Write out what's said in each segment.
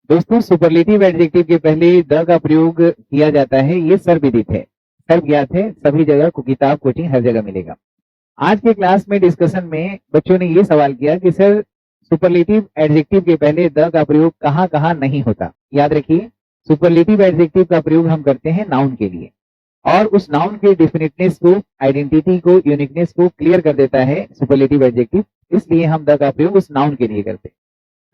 दोस्तों superlative adjective के पहले द का प्रयोग किया जाता है, ये सर्वविदित है, सर्वज्ञात है, सभी जगह किताब कोचिंग हर जगह मिलेगा। आज के क्लास में डिस्कशन में बच्चों ने ये सवाल किया कि सर सुपरलेटिव एडजेक्टिव के पहले द का प्रयोग कहाँ कहाँ नहीं होता। याद रखिए, सुपरलेटिव एडजेक्टिव का प्रयोग हम करते हैं नाउन के लिए, और उस नाउन के डेफिनेटनेस को, आइडेंटिटी को, यूनिकनेस को क्लियर कर देता है सुपरलेटिव एडजेक्टिव, इसलिए हम द का प्रयोग उस नाउन के लिए करते हैं।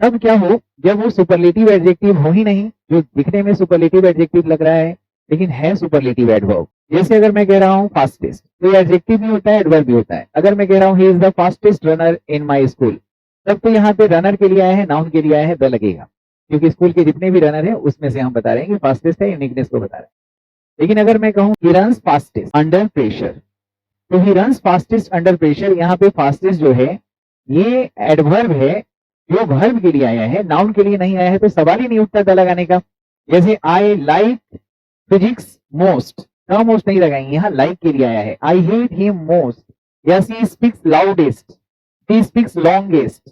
तब क्या हो, जब वो सुपरलेटिव एडजेक्टिव हो ही नहीं, जो दिखने में सुपरलेटिव एडजेक्टिव लग रहा है लेकिन है सुपरलेटिव एडवर्ब। जैसे अगर मैं कह रहा हूँ फास्टेस्ट, तो एडजेक्टिव भी होता है, एडवर्ब भी होता है। अगर मैं कह रहा हूँ he is the fastest runner in my school, तब तो यहाँ पे रनर के लिए आया है, नाउन के लिए आया है, द लगेगा, क्योंकि स्कूल के जितने भी रनर है उसमें से हम बता रहे हैं कि फास्टेस्ट है, यूनिकनेस को बता रहे हैं। लेकिन अगर मैं कहूँ he runs fastest under pressure, तो he runs fastest under pressure, यहाँ पे फास्टेस्ट जो है ये एडवर्ब है, जो वर्ब के लिए आया है, नाउन के लिए नहीं आया है, तो सवाल ही नहीं उठता द लगाने का। जैसे I like physics most, the most नहीं लगाएंगे, यहाँ लाइक के लिए आया है। आई हेट हिम मोस्ट, या she speaks loudest, she speaks longest,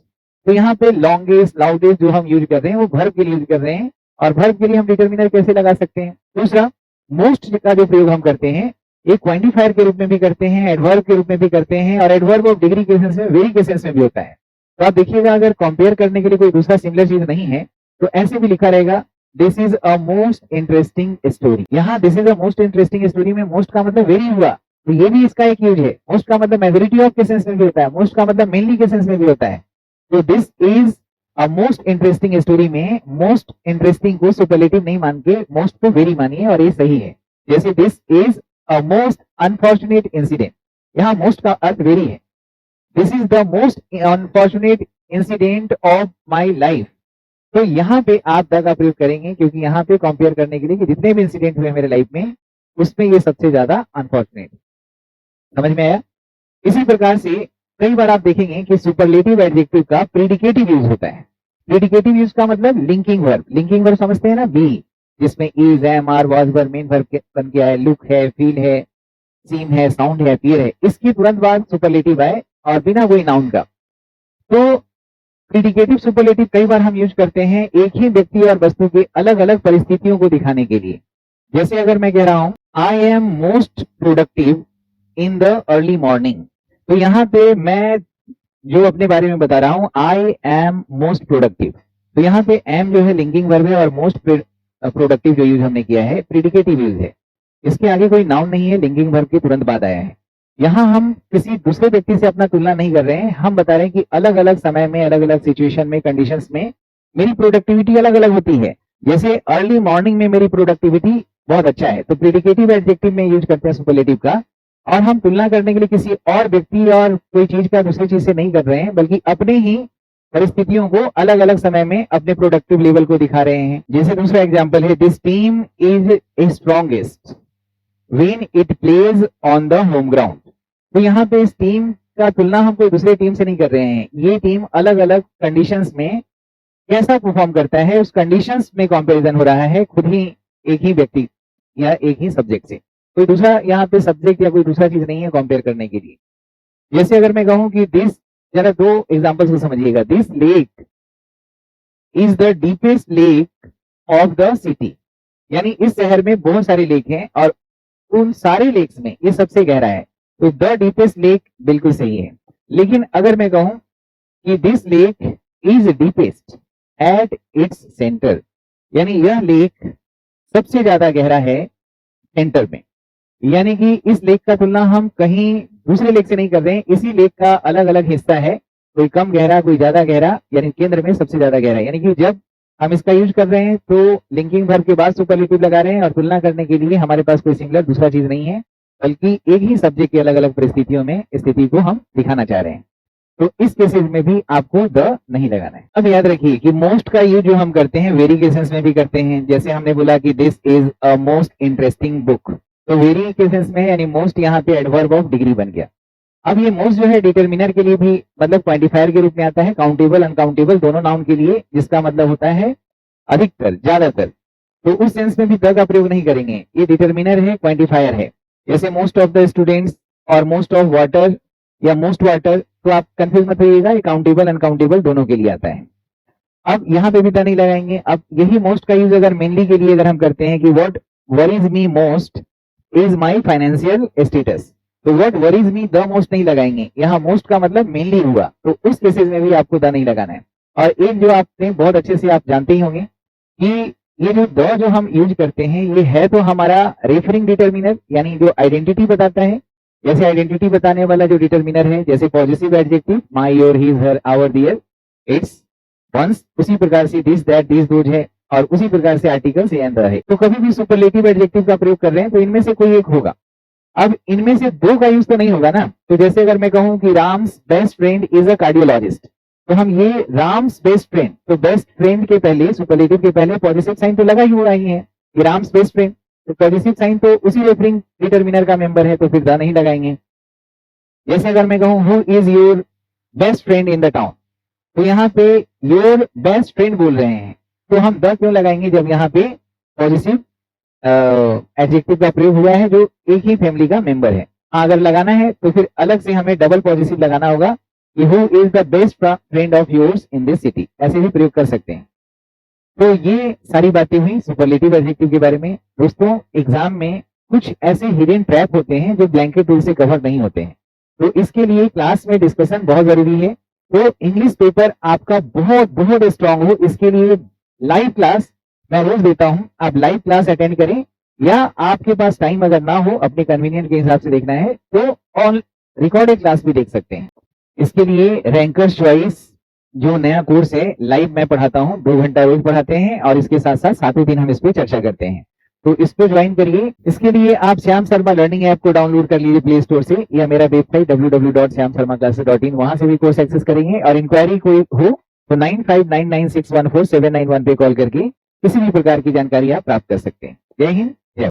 तो यहाँ पे लॉन्गेस्ट लाउडेस्ट जो हम यूज कर रहे हैं वो वर्ब के लिए यूज कर रहे हैं, और वर्ब के लिए हम डिटर्मिनर कैसे लगा सकते हैं। दूसरा, मोस्ट का जो प्रयोग हम करते हैं, एक क्वांटिफायर के रूप में भी करते हैं, एडवर्ब के रूप में भी करते हैं, और एडवर्ब ऑफ डिग्री के सेंस में, वेरी के सेंस में भी होता है। तो आप देखिएगा, अगर कंपेयर करने के लिए कोई दूसरा सिमिलर चीज नहीं है तो ऐसे भी लिखा रहेगा this is a most interesting story. यहाँ this is a most interesting story में मोस्ट का मतलब वेरी हुआ, तो ये भी इसका एक यूज है। मोस्ट का मतलब मेजोरिटी ऑफ के सेंस में भी होता है, मोस्ट का मतलब मेनली के सेंस में भी होता है। तो this is a most interesting story में मोस्ट इंटरेस्टिंग को सुपरलेटिव नहीं मान के मोस्ट को वेरी मानिए, और ये सही है। जैसे this is a most unfortunate incident, यहाँ मोस्ट का अर्थ वेरी है। This is the most unfortunate incident of my life, तो यहाँ पे आप द का प्रयोग करेंगे, क्योंकि यहाँ पे कंपेयर करने के लिए कि जितने भी इंसिडेंट हुए मेरे लाइफ में उसमें ये सबसे ज्यादा अनफॉर्चुनेट। समझ में आया। इसी प्रकार से कई बार आप देखेंगे कि सुपरलेटिव एडजेक्टिव का प्रीडिकेटिव यूज होता है। प्रीडिकेटिव यूज का मतलब लिंकिंग वर्ब, लिंकिंग वर्ब समझते हैं ना, बी, जिसमें is, am, are, was, were, main verb बन के आए, लुक है, फील है, सीन है, साउंड है, अपीयर है, इसके तुरंत बाद सुपरलेटिव आए और बिना कोई नाउन का। तो प्रीडिकेटिव सुपरलेटिव कई बार हम यूज करते हैं एक ही व्यक्ति और वस्तु के अलग अलग परिस्थितियों को दिखाने के लिए। जैसे अगर मैं कह रहा हूं I am most productive in the early morning, तो यहाँ पे मैं जो अपने बारे में बता रहा हूं आई एम मोस्ट प्रोडक्टिव, तो यहाँ पे एम जो है लिंकिंग वर्ब है, और मोस्ट प्रोडक्टिव जो यूज हमने किया है प्रीडिकेटिव यूज है। इसके आगे कोई नाउन नहीं है, लिंकिंग वर्ब के तुरंत बाद आया है। यहाँ हम किसी दूसरे व्यक्ति से अपना तुलना नहीं कर रहे हैं, हम बता रहे हैं कि अलग अलग समय में, अलग अलग सिचुएशन में, कंडीशंस में मेरी प्रोडक्टिविटी अलग अलग होती है। जैसे अर्ली मॉर्निंग में मेरी प्रोडक्टिविटी बहुत अच्छा है, तो प्रीडिकेटिव एडजेक्टिव में यूज करते हैं सुपरलेटिव का, और हम तुलना करने के लिए किसी और व्यक्ति और कोई चीज का दूसरी चीज से नहीं कर रहे हैं, बल्कि अपने ही परिस्थितियों को अलग अलग समय में अपने प्रोडक्टिव लेवल को दिखा रहे हैं। जैसे दूसरा एग्जाम्पल है this team is a strongest when it plays on the home ground, तो यहाँ पे इस टीम का तुलना हम कोई दूसरे टीम से नहीं कर रहे हैं, ये टीम अलग अलग कंडीशंस में कैसा परफॉर्म करता है उस कंडीशंस में कंपैरिजन हो रहा है, खुद ही एक ही व्यक्ति या एक ही सब्जेक्ट से, कोई दूसरा यहाँ पे सब्जेक्ट या कोई दूसरा चीज नहीं है कंपेयर करने के लिए। जैसे अगर मैं कहूँ कि दिस, जरा दो एग्जाम्पल्स को समझिएगा, this lake is the deepest lake of the city, यानी इस शहर में बहुत सारे लेक हैं और उन सारे लेक्स में ये सबसे गहरा है, तो द डीपेस्ट लेक बिल्कुल सही है। लेकिन अगर मैं कहूं कि this lake is deepest at its centre, यानी यह लेक सबसे ज्यादा गहरा है सेंटर में, यानी कि इस लेक का तुलना हम कहीं दूसरे लेक से नहीं कर रहे हैं, इसी लेक का अलग अलग हिस्सा है, कोई कम गहरा कोई ज्यादा गहरा, यानी केंद्र में सबसे ज्यादा गहरा। यानी कि जब हम इसका यूज कर रहे हैं तो लिंकिंग वर्ब के बाद सुपरलेटिव लगा रहे हैं, और तुलना करने के लिए हमारे पास कोई सिमिलर दूसरा चीज नहीं है, बल्कि एक ही सब्जेक्ट की अलग अलग परिस्थितियों में स्थिति को हम दिखाना चाह रहे हैं। तो इस केसेस में भी आपको द नहीं लगाना है। अब याद रखिए कि मोस्ट का यूज जो हम करते हैं वेरी के सेंस में भी करते हैं। जैसे हमने बोला कि this is a most interesting book, तो वेरी के सेंस में यानी मोस्ट यहाँ पे एडवर्ब ऑफ डिग्री बन गया। अब ये मोस्ट जो है डिटर्मिनर के लिए भी मतलब क्वांटिफायर के रूप में आता है, काउंटेबल अनकाउंटेबल दोनों नाउन के लिए, जिसका मतलब होता है अधिकतर, ज्यादातर, तो उस सेंस में भी द का प्रयोग नहीं करेंगे, ये डिटर्मिनर है, क्वांटिफायर है। जैसे मोस्ट ऑफ द स्टूडेंट्स और मोस्ट ऑफ वाटर या मोस्ट वाटर, तो आप कंफ्यूज मत होइएगा, ये काउंटेबल अनकाउंटेबल दोनों के लिए आता है। अब यहाँ पे भी द नहीं लगाएंगे। अब यही मोस्ट का यूज अगर मेनली के लिए अगर हम करते हैं कि what worries me most is my financial status, तो what worries me the most नहीं लगाएंगे, यहाँ मोस्ट का मतलब मेनली हुआ, तो उस केसेस में भी आपको द नहीं लगाना है। और एक जो आपने बहुत अच्छे से आप जानते ही होंगे कि ये जो द जो हम यूज करते हैं ये है तो हमारा रेफरिंग डिटर्मिनर, यानी जो आइडेंटिटी बताता है। जैसे आइडेंटिटी बताने वाला जो डिटर्मिनर है, जैसे positive adjective my, your, his, her, our, their, its, ones, उसी प्रकार से दिस, दैट, दिस, दोज है, और उसी प्रकार से आर्टिकल से एंड है। तो कभी भी सुपरलेटिव एडजेक्टिव का प्रयोग कर रहे हैं तो इनमें से कोई एक होगा। अब इनमें से दो का यूज तो नहीं होगा ना। तो जैसे अगर मैं कहूं कि Ram's best friend is a cardiologist, तो हम ये राम्स बेस्ट फ्रेंड, तो बेस्ट फ्रेंड के पहले सुपरलेटिव के पहले पॉजिटिव साइन तो लगा ही हुआ ही है कि राम्स बेस्ट फ्रेंड, तो पॉजिटिव साइन तो उसी रेफरिंग डिटर्मिनर का मेंबर है, तो फिर द नहीं लगाएंगे। जैसे अगर मैं कहूं who is your best friend in the town, तो यहाँ पे योर बेस्ट फ्रेंड बोल रहे हैं, तो हम द क्यों लगाएंगे जब यहाँ पे पॉजिटिव एडजेक्टिव का प्रयोग हुआ है जो एक ही फैमिली का मेंबर है। अगर लगाना है तो फिर अलग से हमें डबल पॉजिटिव लगाना होगा कि who is the best friend of yours in this city, ऐसे भी प्रयोग कर सकते हैं। तो ये सारी बातें हुई सुपरलेटिव एडजेक्टिव के बारे में। दोस्तों एग्जाम में कुछ ऐसे हिडन ट्रैप होते हैं जो ब्लैंकेट रूल से कवर नहीं होते हैं, तो इसके लिए क्लास में डिस्कशन बहुत जरूरी है। तो इंग्लिश पेपर आपका बहुत बहुत स्ट्रांग हो, इसके लिए लाइव क्लास मैं रोज देता हूं, आप लाइव क्लास अटेंड करें, या आपके पास टाइम अगर ना हो अपने कन्वीनियंट के हिसाब से देखना है तो ऑन रिकॉर्डेड क्लास भी देख सकते हैं। इसके लिए रैंकर्स चॉइस जो नया कोर्स है लाइव मैं पढ़ाता हूं, 2 घंटा रोज पढ़ाते हैं, और इसके साथ साथ सातों दिन हम इस पे चर्चा करते हैं, तो इसको ज्वाइन करिए। इसके लिए आप श्याम शर्मा लर्निंग ऐप को डाउनलोड कर लीजिए प्ले स्टोर से, या मेरा वेबसाइट www.shyamsharmaclasses.in, वहां से भी कोर्स एक्सेस करेंगे। और इंक्वायरी कोई हो तो 9599614791 पे कॉल करके किसी भी प्रकार की जानकारी आप प्राप्त कर सकते हैं। जय हिंद,